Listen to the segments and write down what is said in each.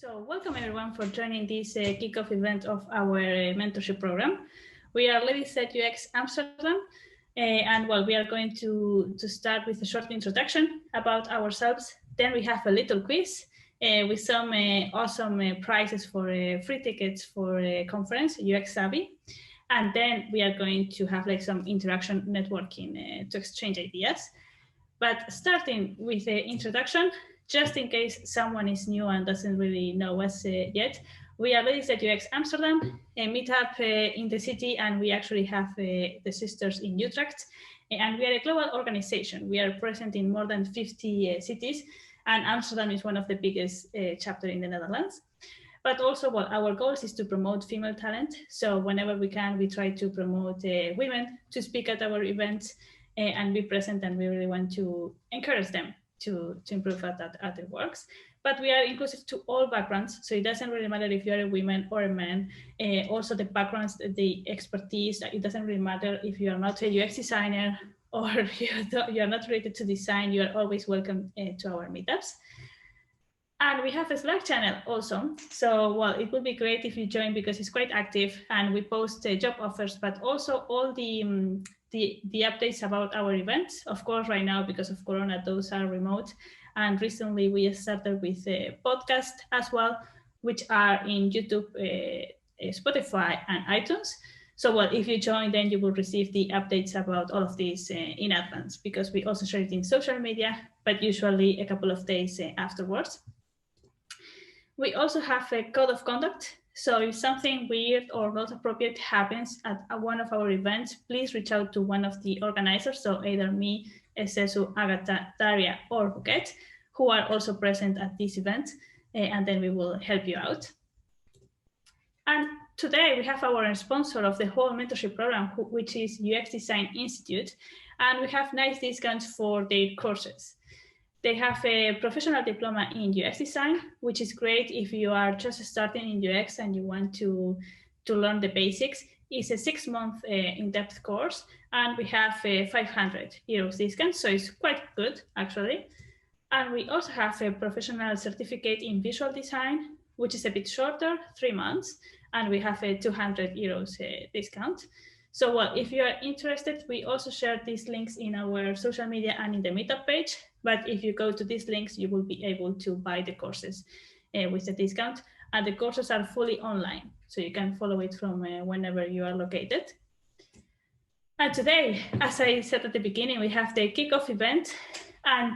So welcome everyone for joining this kickoff event of our mentorship program. We are Ladies at UX Amsterdam, and well, we are going to start with a short introduction about ourselves. Then we have a little quiz with some awesome prizes for free tickets for a conference, UX Savvy. And then we are going to have like some interaction networking to exchange ideas. But starting with the introduction, just in case someone is new and doesn't really know us yet, we are Ladies at UX Amsterdam, a meetup in the city, and we actually have the sisters in Utrecht. And we are a global organization. We are present in more than 50 cities, and Amsterdam is one of the biggest chapters in the Netherlands. But also, well, our goal is to promote female talent. So whenever we can, we try to promote women to speak at our events and be present, and we really want to encourage them to improve at their works. But we are inclusive to all backgrounds, so it doesn't really matter if you're a woman or a man. Also the backgrounds, the expertise, it doesn't really matter if you are not a UX designer or you are not related to design, you are always welcome to our meetups. And we have a Slack channel also. So, well, it would be great if you join because it's quite active and we post job offers, but also all the updates about our events. Of course, right now, because of Corona, those are remote. And recently we started with a podcast as well, which are in YouTube, Spotify and iTunes. So, well, if you join, then you will receive the updates about all of these in advance, because we also share it in social media, but usually a couple of days afterwards. We also have a code of conduct. So if something weird or not appropriate happens at one of our events, please reach out to one of the organizers. So either me, Esesu, Agatha, Daria, or Buket, who are also present at this event, and then we will help you out. And today we have our sponsor of the whole mentorship program, which is UX Design Institute, and we have nice discounts for their courses. They have a professional diploma in UX design, which is great if you are just starting in UX and you want to learn the basics. It's a 6-month in-depth course, and we have a 500 euros discount, so it's quite good actually. And we also have a professional certificate in visual design, which is a bit shorter, 3 months, and we have a 200 euros discount. So, well, if you are interested, we also share these links in our social media and in the meetup page. But if you go to these links, you will be able to buy the courses with the discount. And the courses are fully online, so you can follow it from whenever you are located. And today, as I said at the beginning, we have the kickoff event. And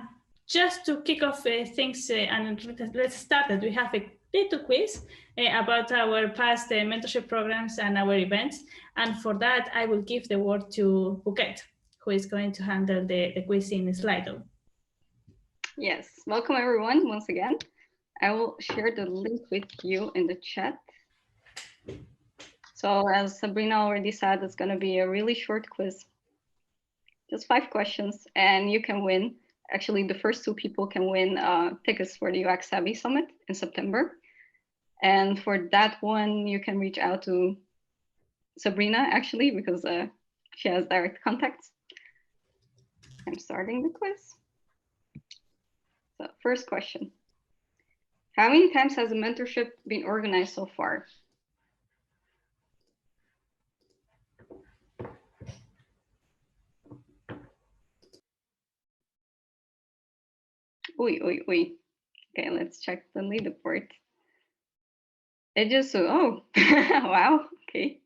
just to kick off things and let's start it, we have a little quiz about our past mentorship programs and our events. And for that, I will give the word to Buket, who is going to handle the quiz in Slido. Yes, welcome everyone once again. I will share the link with you in the chat. So as Sabrina already said, it's going to be a really short quiz. Just 5 questions and you can win. Actually, the first 2 people can win tickets for the UX Savvy Summit in September. And for that one, you can reach out to Sabrina, actually, because she has direct contacts. I'm starting the quiz. So first question. How many times has a mentorship been organized so far? Oi. Okay, let's check the leaderboard. It just, oh, wow, okay.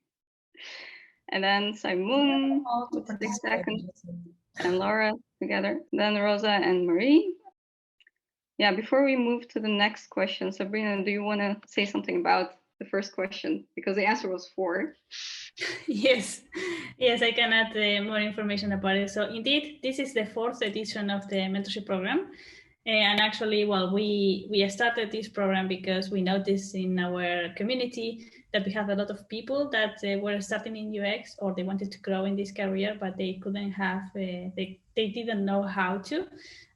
And then Simon, 6 seconds, and Laura together. Then Rosa and Marie. Yeah, before we move to the next question, Sabrina, do you want to say something about the first question? Because the answer was 4. Yes, I can add more information about it. So indeed, this is the 4th edition of the mentorship program. And actually, well, we started this program because we noticed in our community that we have a lot of people that were starting in UX or they wanted to grow in this career, but they couldn't have, they didn't know how to,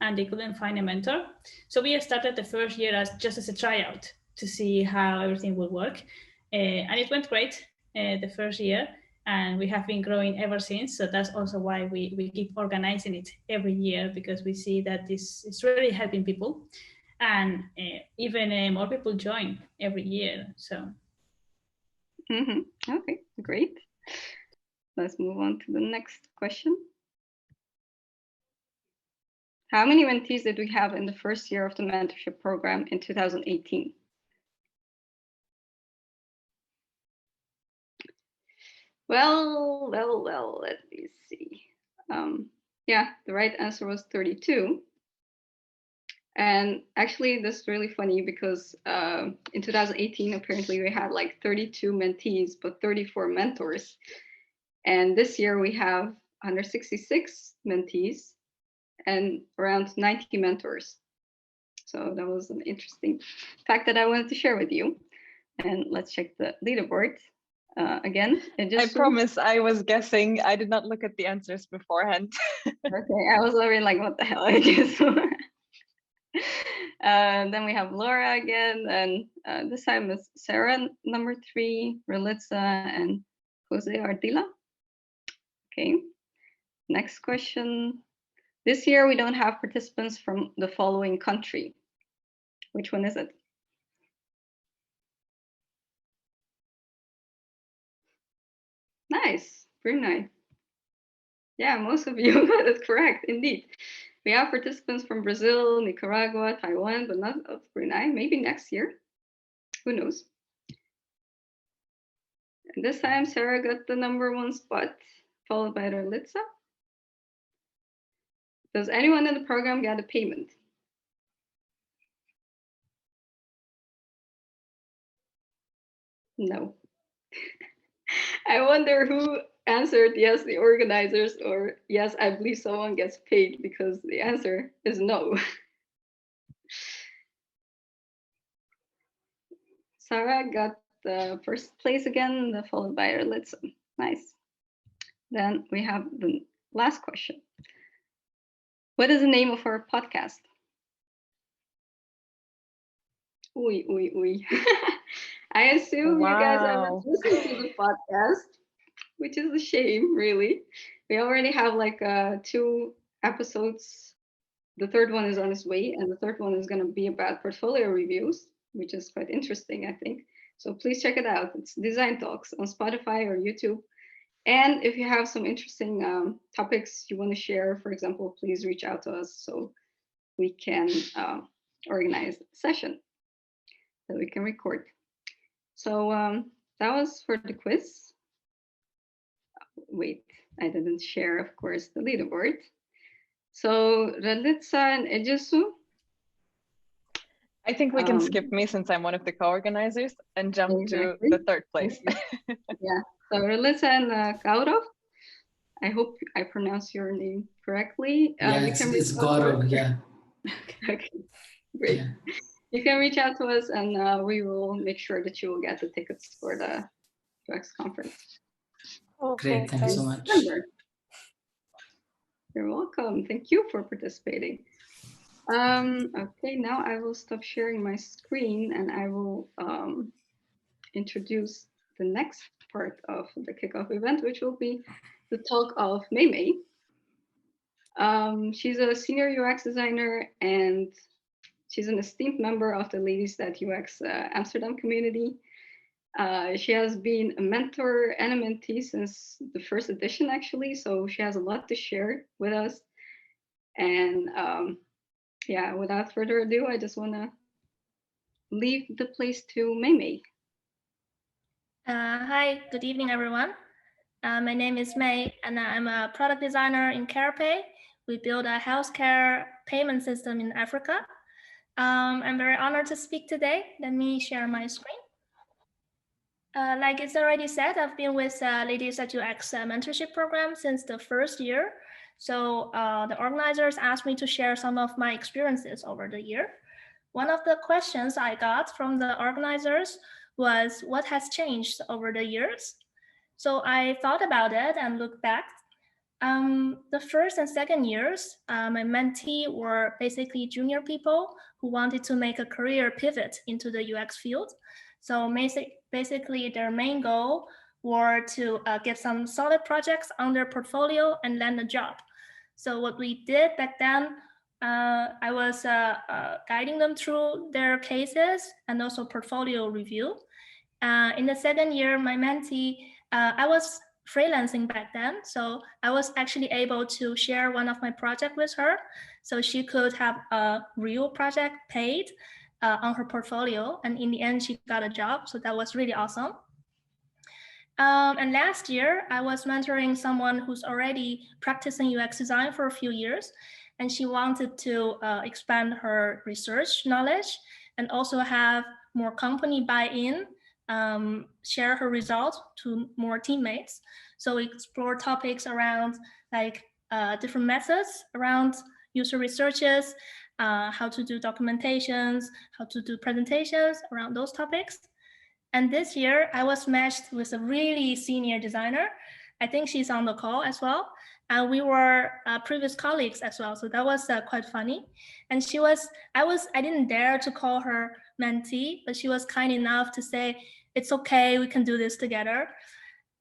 and they couldn't find a mentor. So we started the first year just as a tryout to see how everything would work. And it went great the first year. And we have been growing ever since. So that's also why we keep organizing it every year, because we see that this is really helping people. and even more people join every year. So. Okay, great. Let's move on to the next question. How many mentees did we have in the first year of the mentorship program in 2018? Well, let me see. Yeah, the right answer was 32. And actually, this is really funny because in 2018, apparently we had like 32 mentees, but 34 mentors. And this year we have 166 mentees and around 90 mentors. So that was an interesting fact that I wanted to share with you. And let's check the leaderboard. Again, I promise I was guessing. I did not look at the answers beforehand. Okay, I was already like, what the hell? I guess. Then we have Laura again, and this time it's Sarah, number 3, Relitza, and Jose Ardila. Okay, next question. This year we don't have participants from the following country. Which one is it? Nice, Brunei. Yeah, most of you got it correct, indeed. We have participants from Brazil, Nicaragua, Taiwan, but not of Brunei. Maybe next year. Who knows? And this time, Sarah got the number 1 spot, followed by Relitza. Does anyone in the program get a payment? No. I wonder who answered yes, the organizers, or yes, I believe someone gets paid, because the answer is no. Sarah got the first place again, followed by Relitza. Nice. Then we have the last question. What is the name of our podcast? Oei, oei, oei. I assume you guys haven't listened to the podcast, which is a shame, really. We already have like 2 episodes. The third one is on its way, and the third one is going to be about portfolio reviews, which is quite interesting, I think. So please check it out. It's Design Talks on Spotify or YouTube. And if you have some interesting topics you want to share, for example, please reach out to us so we can organize a session that we can record. So that was for the quiz. Wait, I didn't share, of course, the leaderboard. So Relitza and Ejisu. I think we can skip me since I'm one of the co-organizers and jump to the 3rd place. Yeah, so Relitza and Gaurav. I hope I pronounce your name correctly. Yeah, it's Gaurav, yeah. Okay, great. Yeah. You can reach out to us and we will make sure that you will get the tickets for the UX conference. Great, thank you so much. You're welcome. Thank you for participating. Okay, now I will stop sharing my screen and I will introduce the next part of the kickoff event, which will be the talk of Mei Mei. She's a senior UX designer and she's an esteemed member of the Ladies That UX Amsterdam community. She has been a mentor and a mentee since the first edition, actually. So she has a lot to share with us. And yeah, without further ado, I just want to leave the place to Mei Mei. Hi, good evening, everyone. My name is Mei, and I'm a product designer in CarePay. We build a healthcare payment system in Africa. I'm very honored to speak today. Let me share my screen. Like it's already said, I've been with Ladies at UX mentorship program since the first year. So the organizers asked me to share some of my experiences over the year. One of the questions I got from the organizers was what has changed over the years. So I thought about it and looked back. The first and second years, my mentee were basically junior people who wanted to make a career pivot into the UX field. So basically their main goal were to get some solid projects on their portfolio and land a job. So what we did back then I was guiding them through their cases and also portfolio review. In the second year, my mentee, I was freelancing back then, so I was actually able to share one of my projects with her, so she could have a real project paid on her portfolio, and in the end, she got a job, so that was really awesome. And last year, I was mentoring someone who's already practicing UX design for a few years, and she wanted to expand her research knowledge and also have more company buy-in, share her results to more teammates. So we explore topics around like different methods around user researches, how to do documentations, how to do presentations around those topics. And this year, I was matched with a really senior designer. I think she's on the call as well. And we were previous colleagues as well. So that was quite funny. And I didn't dare to call her mentee, but she was kind enough to say, it's okay, we can do this together.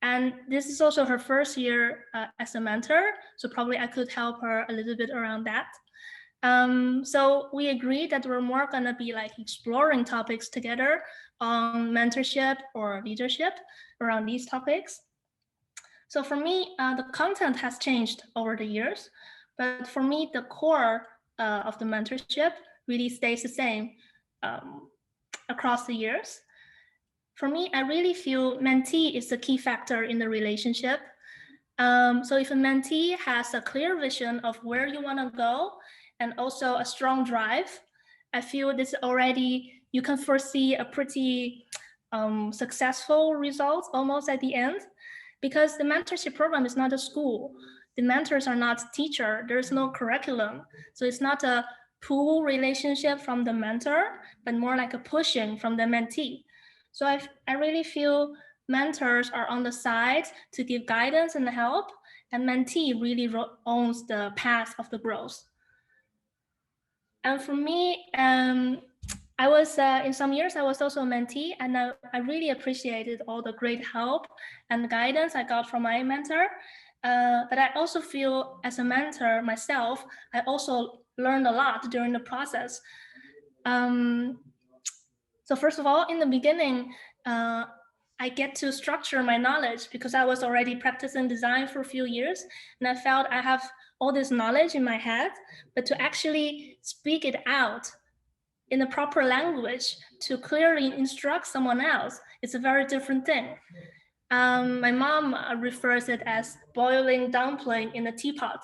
And this is also her first year as a mentor. So probably I could help her a little bit around that. So we agreed that we're more gonna be like exploring topics together on mentorship or leadership around these topics. So for me, the content has changed over the years, but for me, the core of the mentorship really stays the same across the years. For me, I really feel mentee is the key factor in the relationship. So if a mentee has a clear vision of where you wanna go and also a strong drive, I feel this already, you can foresee a pretty successful result almost at the end, because the mentorship program is not a school. The mentors are not teacher, there's no curriculum. So it's not a pull relationship from the mentor, but more like a pushing from the mentee. So I really feel mentors are on the side to give guidance and help, and mentee really owns the path of the growth. And for me, I was, in some years, I was also a mentee, and I really appreciated all the great help and guidance I got from my mentor. But I also feel as a mentor myself, I also learned a lot during the process. So first of all, in the beginning, I get to structure my knowledge because I was already practicing design for a few years, and I felt I have all this knowledge in my head, but to actually speak it out in the proper language to clearly instruct someone else, it's a very different thing. My mom refers it as boiling dumpling in a teapot.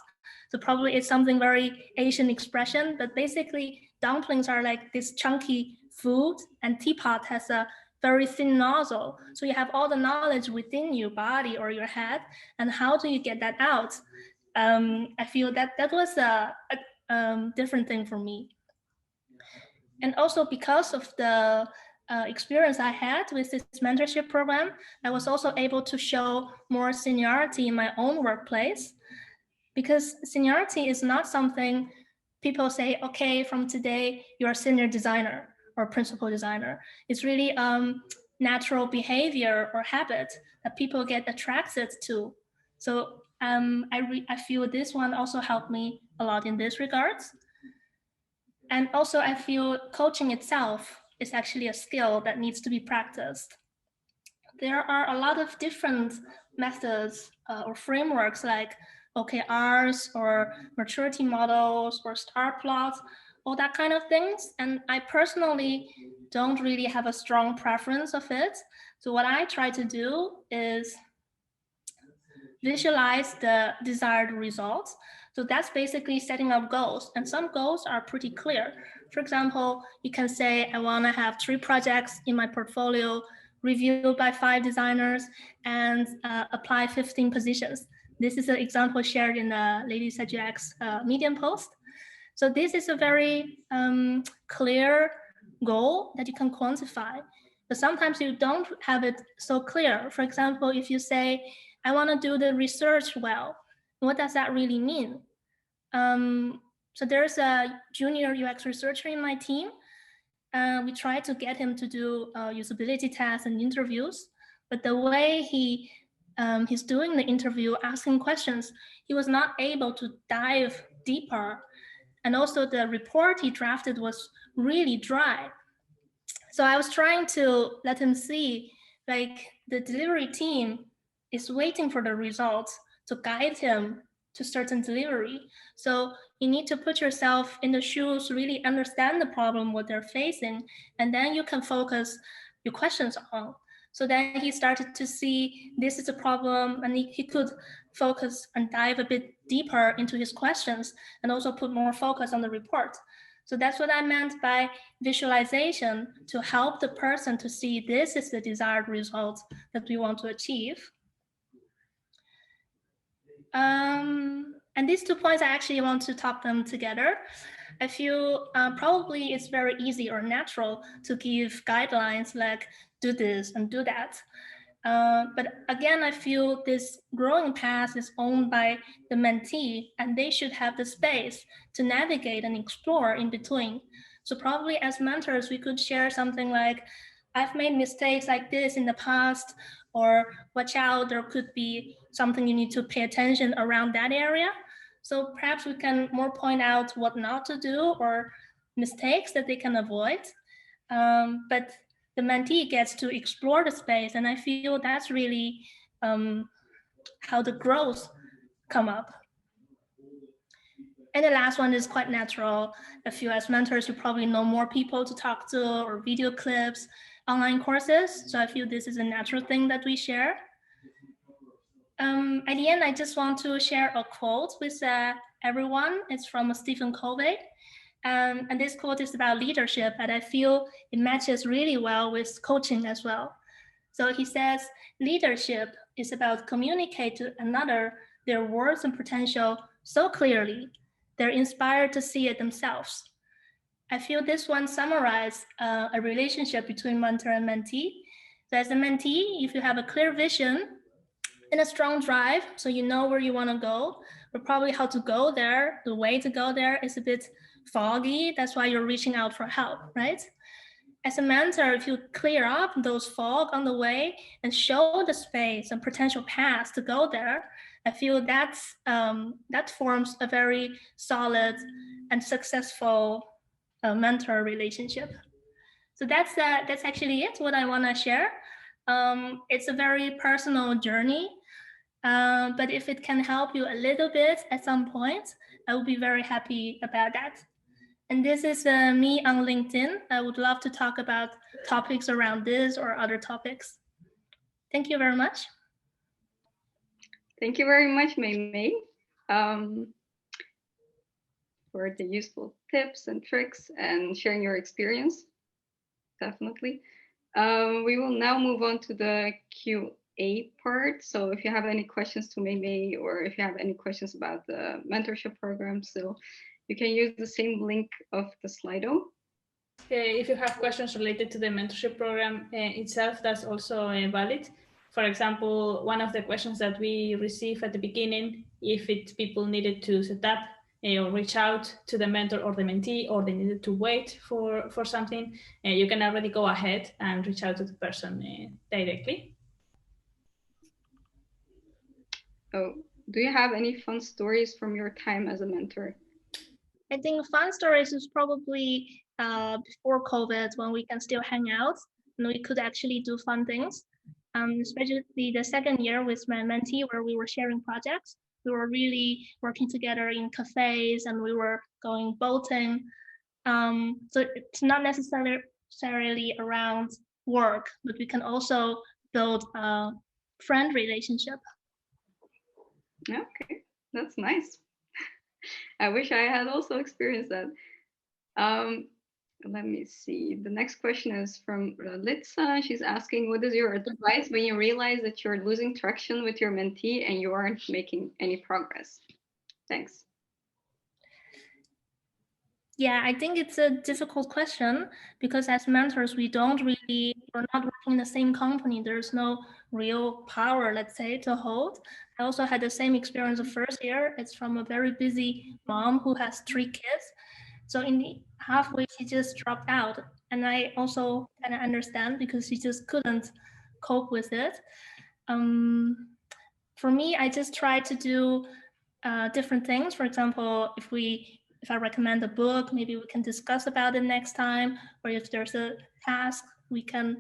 So probably it's something very Asian expression, but basically dumplings are like this chunky food, and teapot has a very thin nozzle. So you have all the knowledge within your body or your head, and how do you get that out? I feel that was a different thing for me. And also because of the experience I had with this mentorship program, I was also able to show more seniority in my own workplace, because seniority is not something people say, okay, from today, you're a senior designer or principal designer. It's really natural behavior or habit that people get attracted to. So I feel this one also helped me a lot in this regards. And also I feel coaching itself is actually a skill that needs to be practiced. There are a lot of different methods or frameworks like OKRs or maturity models or star plots, all that kind of things. And I personally don't really have a strong preference of it. So what I try to do is visualize the desired results. So that's basically setting up goals. And some goals are pretty clear. For example, you can say, I want to have 3 projects in my portfolio reviewed by 5 designers and apply 15 positions. This is an example shared in the Ladies at UX Medium post. So this is a very clear goal that you can quantify. But sometimes you don't have it so clear. For example, if you say, I want to do the research well, what does that really mean? So there's a junior UX researcher in my team. We tried to get him to do usability tests and interviews, but the way he's doing the interview, asking questions, he was not able to dive deeper And also the report he drafted was really dry. So I was trying to let him see, like, the delivery team is waiting for the results to guide him to certain delivery. So you need to put yourself in the shoes, really understand the problem, what they're facing, and then you can focus your questions on. So then he started to see this is a problem, and he could focus and dive a bit deeper into his questions and also put more focus on the report. So that's what I meant by visualization, to help the person to see this is the desired result that we want to achieve. And these 2 points, I actually want to talk them together. I feel probably it's very easy or natural to give guidelines like do this and do that. But again, I feel this growing path is owned by the mentee, and they should have the space to navigate and explore in between. So probably as mentors, we could share something like, I've made mistakes like this in the past, or watch out, there could be something you need to pay attention around that area. So perhaps we can more point out what not to do or mistakes that they can avoid. But the mentee gets to explore the space, and I feel that's really how the growth come up. And the last one is quite natural. I feel as mentors, you probably know more people to talk to, or video clips, online courses. So I feel this is a natural thing that we share. At the end, I just want to share a quote with everyone. It's from Stephen Covey. And this quote is about leadership, and I feel it matches really well with coaching as well. So he says, leadership is about communicate to another their worth and potential so clearly, they're inspired to see it themselves. I feel this one summarizes a relationship between mentor and mentee. So as a mentee, if you have a clear vision and a strong drive, so you know where you want to go, but probably how to go there, the way to go there is a bit foggy. That's why you're reaching out for help, right? As a mentor, if you clear up those fog on the way and show the space and potential paths to go there, I feel that's, that forms a very solid and successful mentor relationship. So that's actually it, what I want to share. It's a very personal journey, but if it can help you a little bit at some point, I will be very happy about that. And this is me on LinkedIn. I would love to talk about topics around this or other topics. Thank you very much. Thank you very much, Mei Mei, for the useful tips and tricks and sharing your experience. Definitely. We will now move on to the Q&A part. So if you have any questions to Mei Mei, or if you have any questions about the mentorship program, so you can use the same link of the Slido. If you have questions related to the mentorship program itself, that's also valid. For example, one of the questions that we receive at the beginning, if people needed to set up or reach out to the mentor or the mentee, or they needed to wait for something, you can already go ahead and reach out to the person directly. Oh, do you have any fun stories from your time as a mentor? I think fun stories is probably before COVID, when we can still hang out and we could actually do fun things. Especially the second year with my mentee, where we were sharing projects. We were really working together in cafes, and we were going boating. So it's not necessarily around work, but we can also build a friend relationship. Okay, that's nice. I wish I had also experienced that. Let me see. The next question is from Litsa. She's asking, what is your advice when you realize that you're losing traction with your mentee and you aren't making any progress? Thanks. Yeah, I think it's a difficult question, because as mentors, we're not working in the same company. There's no real power, let's say, to hold. I also had the same experience the first year. It's from a very busy mom who has 3 kids. So in the halfway, she just dropped out. And I also kind of understand, because she just couldn't cope with it. For me, I just try to do different things. For example, if we if I recommend a book, maybe we can discuss about it next time, or if there's a task, we can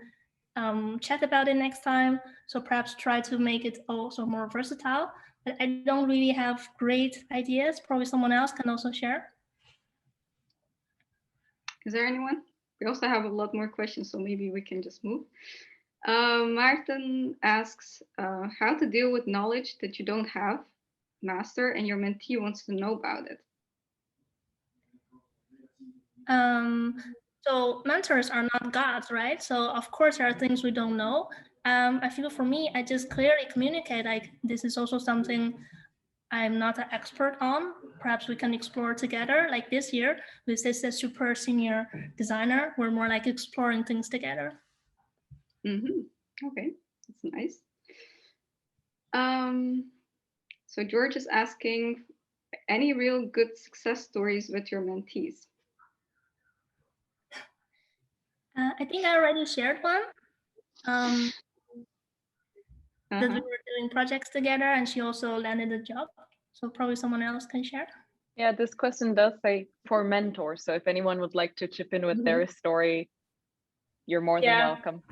chat about it next time. So perhaps try to make it also more versatile. But I don't really have great ideas. Probably someone else can also share. Is there anyone? We also have a lot more questions, so maybe we can just move. Maarten asks how to deal with knowledge that you don't have master and your mentee wants to know about it. So mentors are not gods, right? So of course there are things we don't know. I feel for me, I just clearly communicate like this is also something I'm not an expert on. Perhaps we can explore together. Like this year with this super senior designer, we're more like exploring things together. Okay, that's nice. So George is asking, any real good success stories with your mentees? I think I already shared one. That we were doing projects together and she also landed a job. So probably someone else can share. Yeah, this question does say for mentors. So if anyone would like to chip in with their story, you're more than welcome.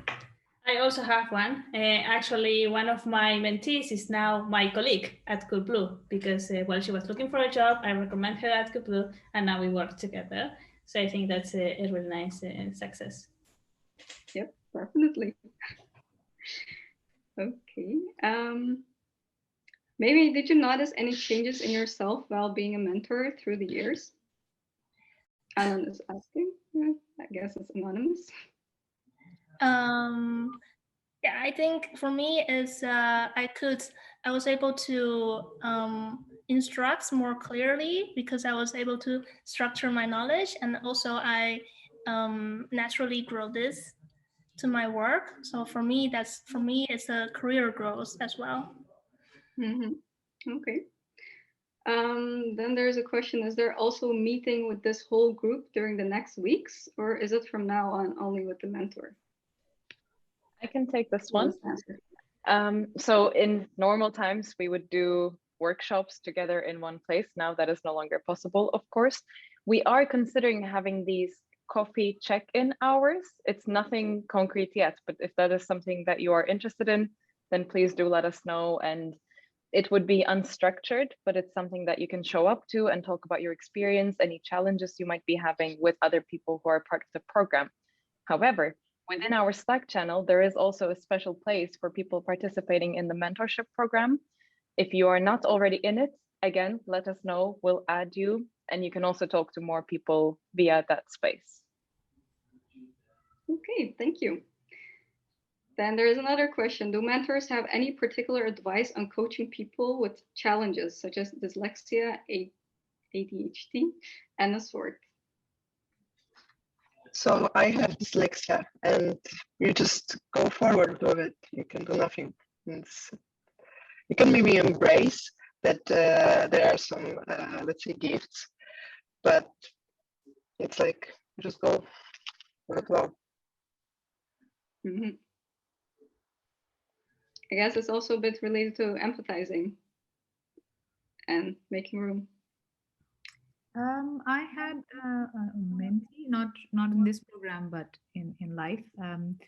I also have one. Actually, one of my mentees is now my colleague at Coolblue because while she was looking for a job, I recommend her at Coolblue and now we work together. So I think that's a really nice success. Yep, definitely. Okay. Maybe did you notice any changes in yourself while being a mentor through the years? Alan is asking. I guess it's anonymous. Yeah, I think for me is I was able to instruct more clearly because I was able to structure my knowledge, and also I naturally grow this to my work. So for me, it's a career growth as well. Okay. Then there's a question, is there also a meeting with this whole group during the next weeks, or is it from now on only with the mentor? I can take this one. So in normal times, we would do workshops together in one place. Now that is no longer possible, of course. We are considering having these coffee check-in hours. It's nothing concrete yet, but if that is something that you are interested in, then please do let us know. And it would be unstructured, but it's something that you can show up to and talk about your experience, any challenges you might be having with other people who are part of the program. However, within our Slack channel, there is also a special place for people participating in the mentorship program. If you are not already in it, again, let us know, we'll add you, and you can also talk to more people via that space. Okay, thank you. Then there is another question. Do mentors have any particular advice on coaching people with challenges such as dyslexia, ADHD, and a sort? So I have dyslexia, and you just go forward with it. You can do nothing. You can maybe embrace that there are some, let's say, gifts, but it's like just go with the flow. I guess it's also a bit related to empathizing and making room. I had a mentee, not in this program, but in life. And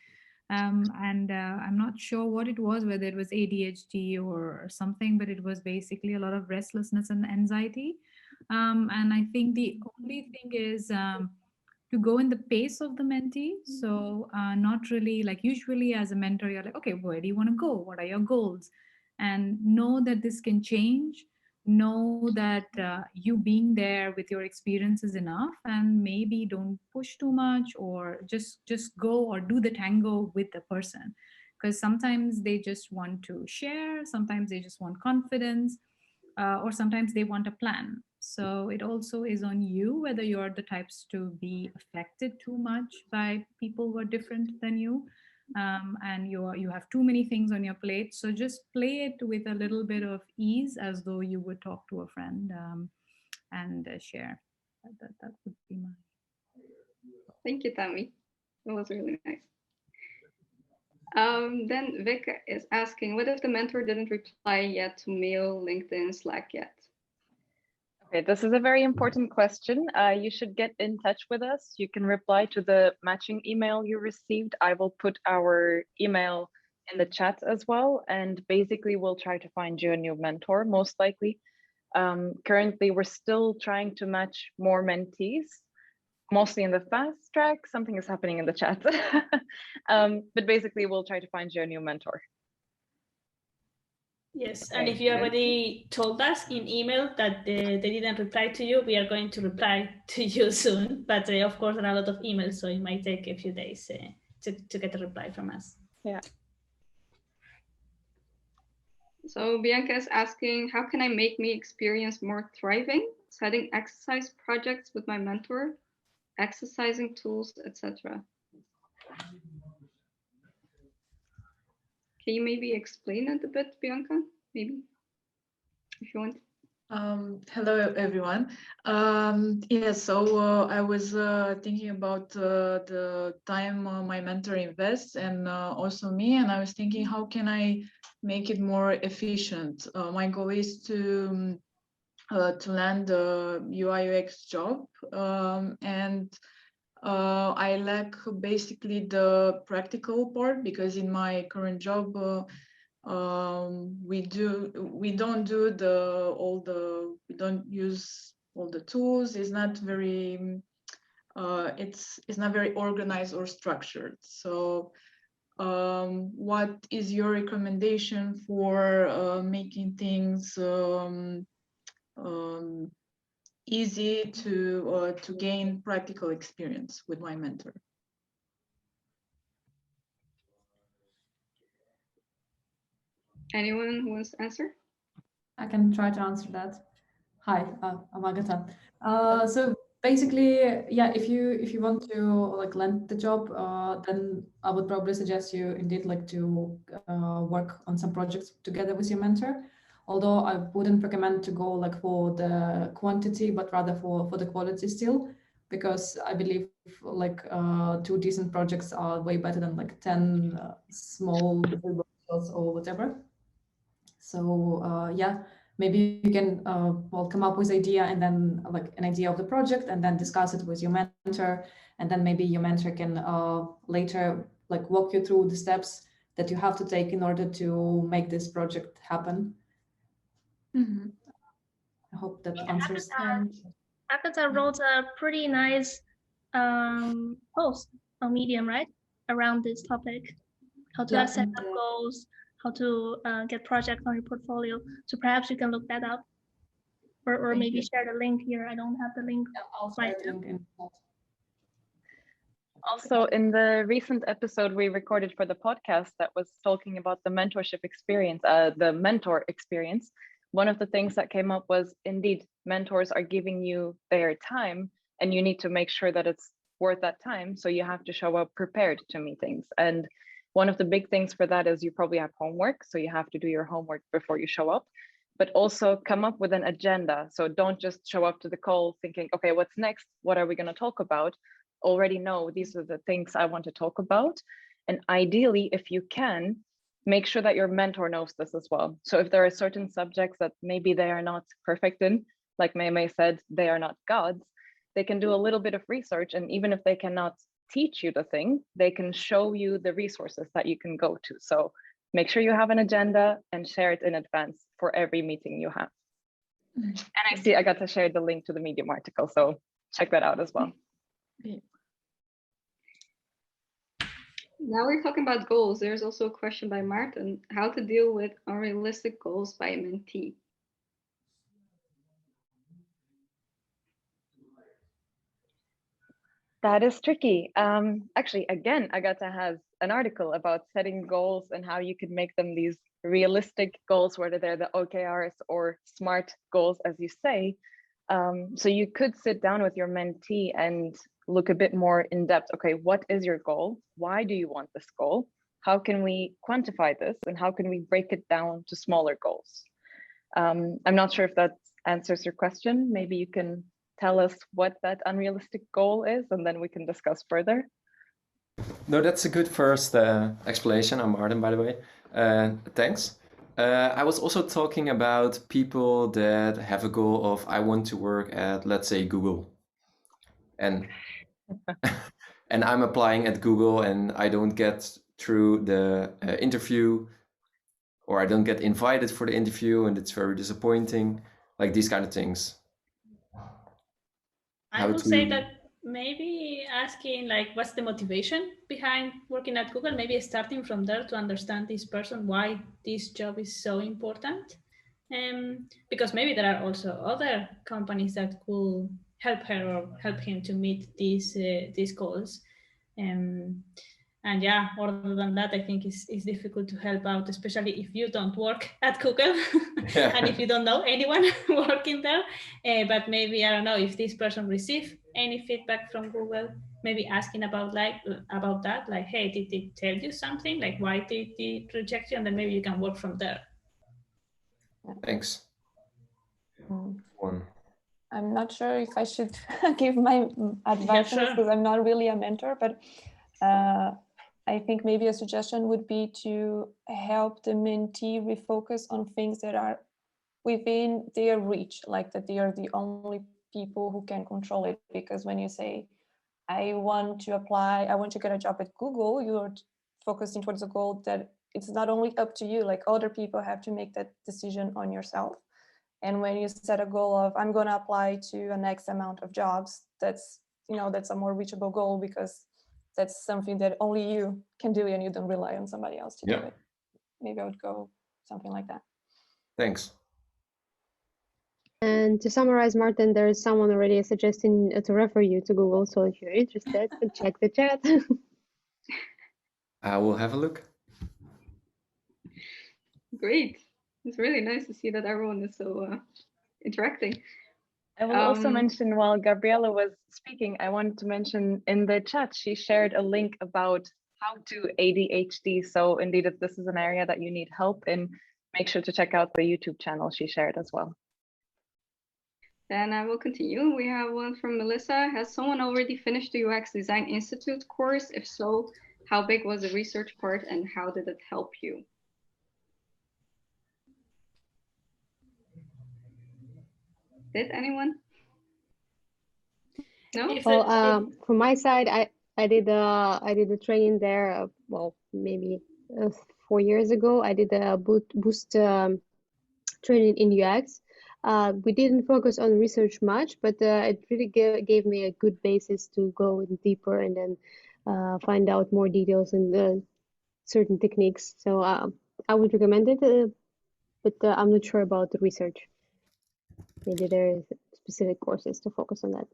I'm not sure what it was, whether it was ADHD or something, but it was basically a lot of restlessness and anxiety. And I think the only thing is to go in the pace of the mentee. So not really like usually as a mentor, you're like, okay, where do you want to go? What are your goals? And know that this can change. Know that you being there with your experience is enough, and maybe don't push too much, or just go or do the tango with the person, because sometimes they just want to share, sometimes they just want confidence, or sometimes they want a plan. So it also is on you whether you're the types to be affected too much by people who are different than you, and you have too many things on your plate. So just play it with a little bit of ease, as though you would talk to a friend, and share. That would be my. Thank you, Tammy. That was really nice. Then Vic is asking, what if the mentor didn't reply yet to mail, LinkedIn, Slack yet? Okay, this is a very important question. You should get in touch with us. You can reply to the matching email you received. I will put our email in the chat as well. And basically, we'll try to find you a new mentor, most likely. Currently, we're still trying to match more mentees, mostly in the fast track. Something is happening in the chat. But basically, we'll try to find you a new mentor. Yes, and if you already told us in email that they didn't reply to you, we are going to reply to you soon. But of course, there are a lot of emails, so it might take a few days to get a reply from us. Yeah. So Bianca is asking, how can I make me experience more thriving, setting exercise projects with my mentor, exercising tools, etc. Can you maybe explain it a bit, Bianca? Maybe, if you want. Hello, everyone. Yeah, so I was thinking about the time my mentor invests and also me, and I was thinking, how can I make it more efficient? My goal is to land a UI UX job, and I lack basically the practical part, because in my current job we don't use all the tools. It's not very it's not very organized or structured. So what is your recommendation for making things easy to gain practical experience with my mentor? Anyone who wants to answer? I can try to answer that. Hi, I'm Agatha. So basically, yeah, if you want to like land the job, then I would probably suggest you indeed like to work on some projects together with your mentor. Although I wouldn't recommend to go like for the quantity, but rather for the quality still, because I believe like 2 decent projects are way better than like 10 small workshops or whatever. So yeah, maybe you can well come up with idea and then like an idea of the project and then discuss it with your mentor, and then maybe your mentor can later like walk you through the steps that you have to take in order to make this project happen. Mm-hmm. I hope that answers. Agatha wrote a pretty nice post on Medium, right, around this topic, how to set up goals, how to get projects on your portfolio. So perhaps you can look that up, or maybe share the link here. I don't have the link. Yeah, I'll share the link in the chat. Also, in the recent episode we recorded for the podcast that was talking about the mentorship experience, the mentor experience, one of the things that came up was, indeed, mentors are giving you their time, and you need to make sure that it's worth that time. So you have to show up prepared to meetings. And one of the big things for that is you probably have homework. So you have to do your homework before you show up, but also come up with an agenda. So don't just show up to the call thinking, okay, what's next? What are we going to talk about? Already know these are the things I want to talk about. And ideally, if you can, make sure that your mentor knows this as well. So if there are certain subjects that maybe they are not perfect in, like Mei Mei said, they are not gods, they can do a little bit of research. And even if they cannot teach you the thing, they can show you the resources that you can go to. So make sure you have an agenda and share it in advance for every meeting you have. And I see I got to share the link to the Medium article, so check that out as well. Now we're talking about goals. There's also a question by Martin, how to deal with unrealistic goals by a mentee. That is tricky. Actually, again, Agatha has an article about setting goals and how you can make them these realistic goals, whether they're the OKRs or SMART goals, as you say. So you could sit down with your mentee and look a bit more in depth. Okay, what is your goal? Why do you want this goal? How can we quantify this? And how can we break it down to smaller goals? I'm not sure if that answers your question. Maybe you can tell us what that unrealistic goal is, and then we can discuss further. No, that's a good first explanation. I'm Martin, by the way. Thanks. I was also talking about people that have a goal of, I want to work at, let's say, Google. And and I'm applying at Google and I don't get through the interview, or I don't get invited for the interview and it's very disappointing, like these kind of things. I would say that maybe asking like what's the motivation behind working at Google, maybe starting from there to understand this person, why this job is so important. Because maybe there are also other companies that could help her or help him to meet these goals. And yeah, other than that, I think it's difficult to help out, especially if you don't work at Google and if you don't know anyone working there. But maybe, I don't know, if this person received any feedback from Google, maybe asking about that, like, hey, did they tell you something? Like, why did they reject you? And then maybe you can work from there. Thanks. One. I'm not sure if I should give my advice because I'm not really a mentor, but I think maybe a suggestion would be to help the mentee refocus on things that are within their reach, like that they are the only people who can control it. Because when you say, I want to apply, I want to get a job at Google, you're focusing towards a goal that it's not only up to you, like other people have to make that decision on yourself. And when you set a goal of, I'm going to apply to an X amount of jobs, that's a more reachable goal because that's something that only you can do and you don't rely on somebody else to do it. Maybe I would go something like that. Thanks. And to summarize, Martin, there is someone already suggesting to refer you to Google. So if you're interested, check the chat. I will have a look. Great. It's really nice to see that everyone is so interacting. I will also mention, while Gabriela was speaking, I wanted to mention in the chat, she shared a link about how to ADHD. So indeed, if this is an area that you need help in, make sure to check out the YouTube channel she shared as well. Then I will continue. We have one from Melissa. Has someone already finished the UX Design Institute course? If so, how big was the research part and how did it help you? Did anyone? No. Well, from my side, I did a training there. Well, maybe 4 years ago. I did a boost training in UX. We didn't focus on research much, but it really gave me a good basis to go in deeper and then find out more details and certain techniques. So I would recommend it, but I'm not sure about the research. Maybe there is specific courses to focus on that.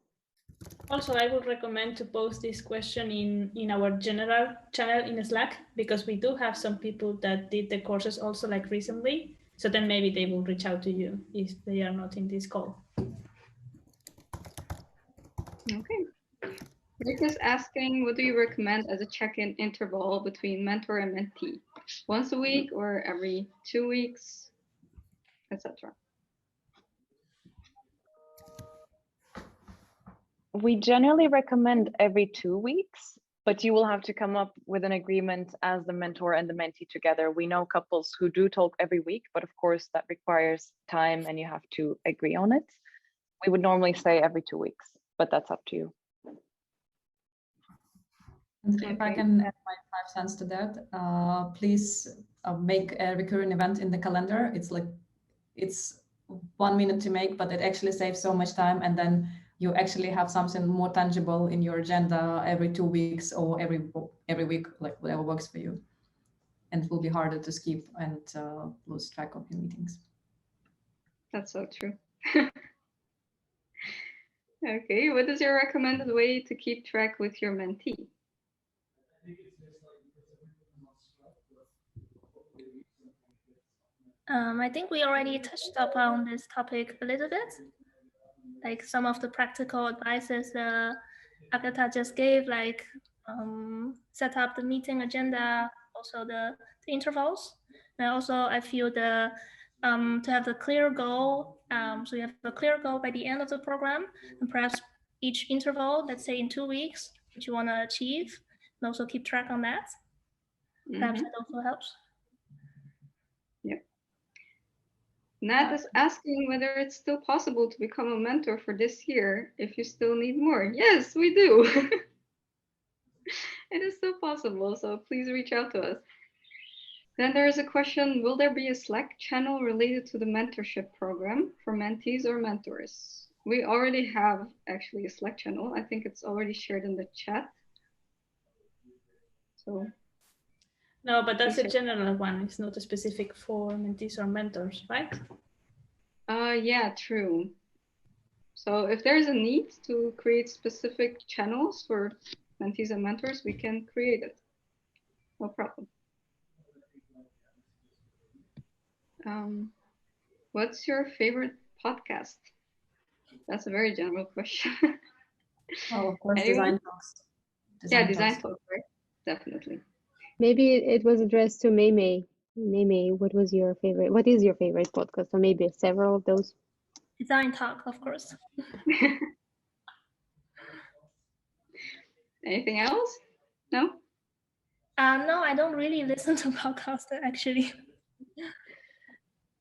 Also, I would recommend to post this question in our general channel in Slack, because we do have some people that did the courses also like recently. So then maybe they will reach out to you if they are not in this call. Okay. Rick is asking, what do you recommend as a check-in interval between mentor and mentee? Once a week or every 2 weeks, etc.? We generally recommend every 2 weeks, but you will have to come up with an agreement as the mentor and the mentee together. We know couples who do talk every week, but of course that requires time and you have to agree on it. We would normally say every 2 weeks, but that's up to you. And if I can add my 5 cents to that, please make a recurring event in the calendar. It's 1 minute to make, but it actually saves so much time, and then you actually have something more tangible in your agenda every 2 weeks or every week, like whatever works for you. And it will be harder to skip and lose track of your meetings. That's so true. Okay, what is your recommended way to keep track with your mentee? I think we already touched upon this topic a little bit. Like some of the practical advices Agatha just gave, like set up the meeting agenda, also the intervals. And also I feel to have the clear goal. So you have a clear goal by the end of the program, and perhaps each interval, let's say in 2 weeks, what you want to achieve, and also keep track on that. Perhaps that also helps. Yeah. Nat is asking whether it's still possible to become a mentor for this year if you still need more. Yes, we do. It is still possible, so please reach out to us. Then there is a question, will there be a Slack channel related to the mentorship program for mentees or mentors? We already have actually a Slack channel. I think it's already shared in the chat. So no, but that's a general one. It's not a specific for mentees or mentors, right? Yeah, true. So if there's a need to create specific channels for mentees and mentors, we can create it. No problem. What's your favorite podcast? That's a very general question. Oh, of course, Anyone? design talks. Yeah, design talks, right? Definitely. Maybe it was addressed to Mei Mei. Mei Mei, what is your favorite podcast? Or maybe several of those. Design talk, of course. Anything else? No? No, I don't really listen to podcasts actually.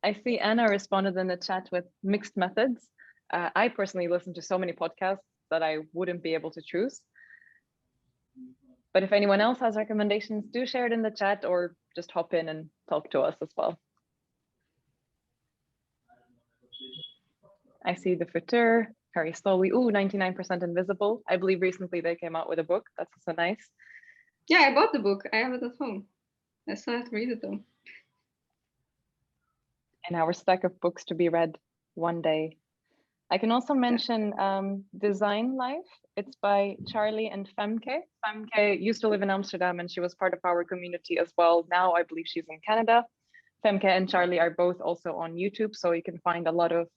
I see Anna responded in the chat with mixed methods. I personally listen to so many podcasts that I wouldn't be able to choose. But if anyone else has recommendations, do share it in the chat or just hop in and talk to us as well. I see the Futur, Harry Stoley, 99% Invisible. I believe recently they came out with a book. That's also nice. Yeah, I bought the book. I have it at home. I still have to read it though. In our stack of books to be read one day. I can also mention Design Life. It's by Charlie and Femke. Femke used to live in Amsterdam and she was part of our community as well. Now I believe she's in Canada. Femke and Charlie are both also on YouTube, so you can find a lot of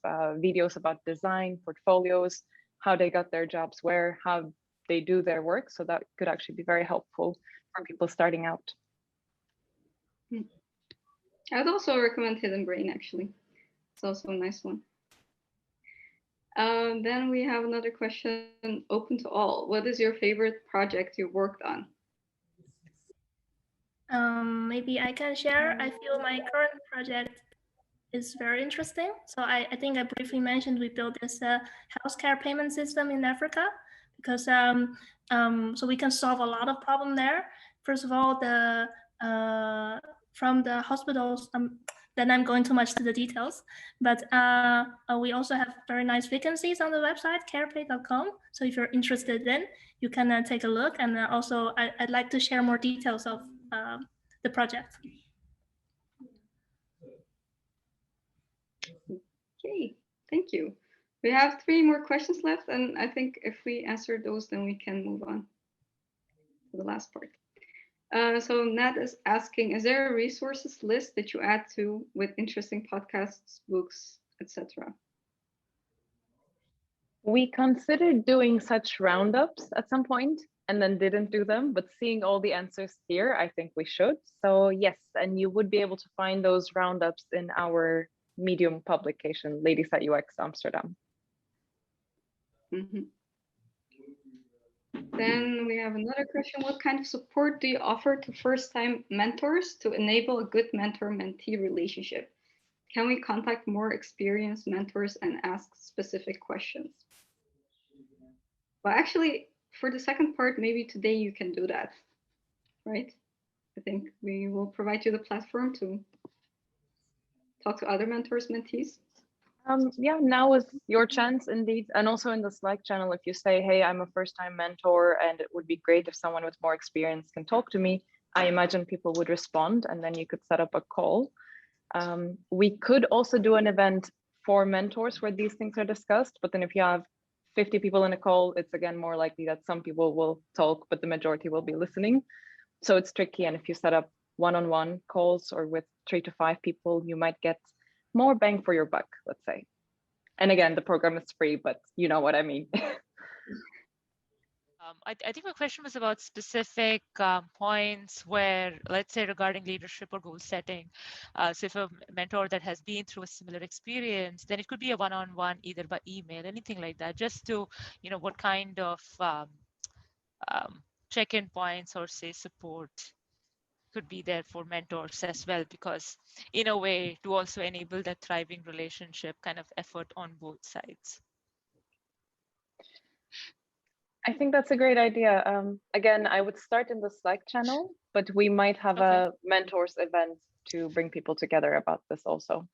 videos about design, portfolios, how they got their jobs where, how they do their work. So that could actually be very helpful for people starting out. I would also recommend Hidden Brain, actually. It's also a nice one. Then we have another question, open to all. What is your favorite project you worked on? Maybe I can share. I feel my current project is very interesting. So I think I briefly mentioned we built this healthcare payment system in Africa because so we can solve a lot of problem there. First of all, from the hospitals, then I'm going too much to the details, but we also have very nice vacancies on the website, carepay.com. So if you're interested, then you can take a look. And also I'd like to share more details of the project. Okay, thank you. We have 3 more questions left, and I think if we answer those, then we can move on to the last part. So Nat is asking, is there a resources list that you add to with interesting podcasts, books, etc.? We considered doing such roundups at some point and then didn't do them, but seeing all the answers here, I think we should. So yes, and you would be able to find those roundups in our Medium publication, Ladies at UX Amsterdam. Mm-hmm. Then we have another question. What kind of support do you offer to first-time mentors to enable a good mentor-mentee relationship? Can we contact more experienced mentors and ask specific questions? Well, actually, for the second part, maybe today you can do that, right? I think we will provide you the platform to talk to other mentors, mentees. Yeah, now is your chance indeed. And also in the Slack channel, if you say, hey, I'm a first-time mentor and it would be great if someone with more experience can talk to me, I imagine people would respond and then you could set up a call. We could also do an event for mentors where these things are discussed, but then if you have 50 people in a call, it's again more likely that some people will talk, but the majority will be listening. So it's tricky. And if you set up one-on-one calls or with 3 to 5 people, you might get more bang for your buck, let's say. And again, the program is free, but you know what I mean. I think my question was about specific points where, let's say, regarding leadership or goal setting. So if a mentor that has been through a similar experience, then it could be a one-on-one, either by email, anything like that, just to, what kind of check-in points or say support could be there for mentors as well, because in a way to also enable that thriving relationship kind of effort on both sides. I think that's a great idea. Again, I would start in the Slack channel, but we might have a mentors event to bring people together about this also.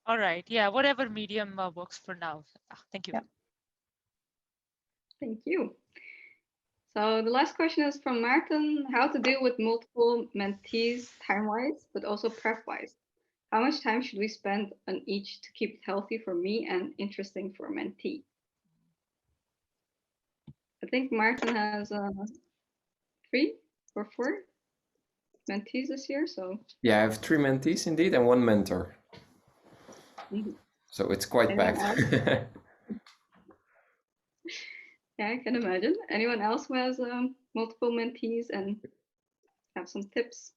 All right. Yeah, whatever medium works for now. Thank you. Yeah. Thank you. So the last question is from Martin: how to deal with multiple mentees time-wise, but also prep-wise? How much time should we spend on each to keep it healthy for me and interesting for mentee? I think Martin has 3 or 4 mentees this year. So yeah, I have 3 mentees indeed and 1 mentor. So it's quite packed. Yeah, I can imagine. Anyone else who has multiple mentees and have some tips?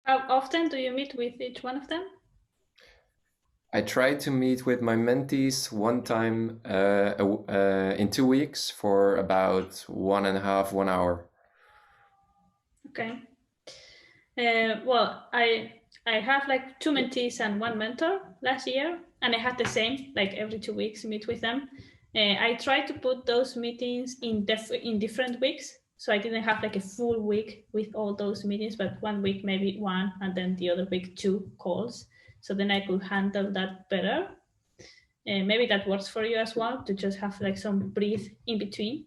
How often do you meet with each one of them? I try to meet with my mentees 1 time in 2 weeks for about 1.5, 1 hour. Okay. Well, I have like 2 mentees and 1 mentor last year, and I had the same, like every 2 weeks meet with them. I tried to put those meetings in different weeks, so I didn't have like a full week with all those meetings, but 1 week maybe 1, and then the other week 2 calls. So then I could handle that better. Maybe that works for you as well, to just have like some breathe in between.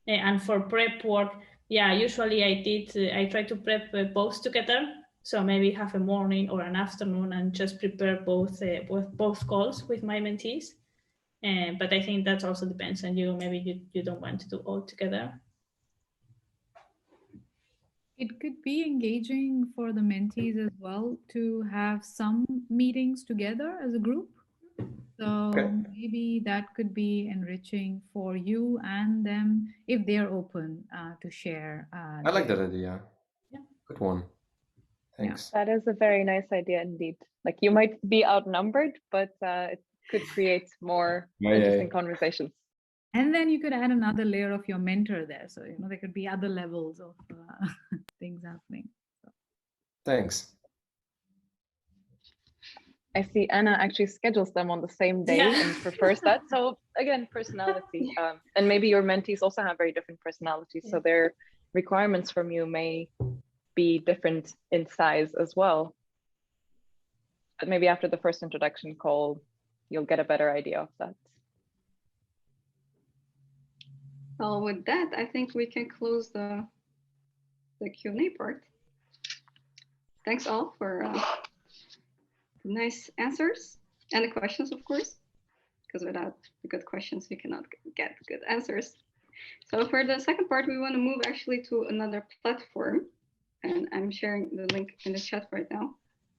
And for prep work, yeah, usually I try to prep both together. So maybe have a morning or an afternoon and just prepare both calls with my mentees. But I think that also depends on you. Maybe you don't want to do all together. It could be engaging for the mentees as well to have some meetings together as a group. So maybe that could be enriching for you and them if they're open to share. I like that idea. Yeah. Good one. Thanks. That is a very nice idea indeed. Like you might be outnumbered, but it could create more interesting conversations. And then you could add another layer of your mentor there. So, there could be other levels of things happening. So. Thanks. I see Anna actually schedules them on the same day and prefers that. So again, personality. And maybe your mentees also have very different personalities. So their requirements from you may be different in size as well. But maybe after the first introduction call, you'll get a better idea of that. Well, with that, I think we can close the Q&A part. Thanks all for nice answers and the questions, of course, because without the good questions, you cannot get good answers. So for the second part, we want to move actually to another platform, and I'm sharing the link in the chat right now.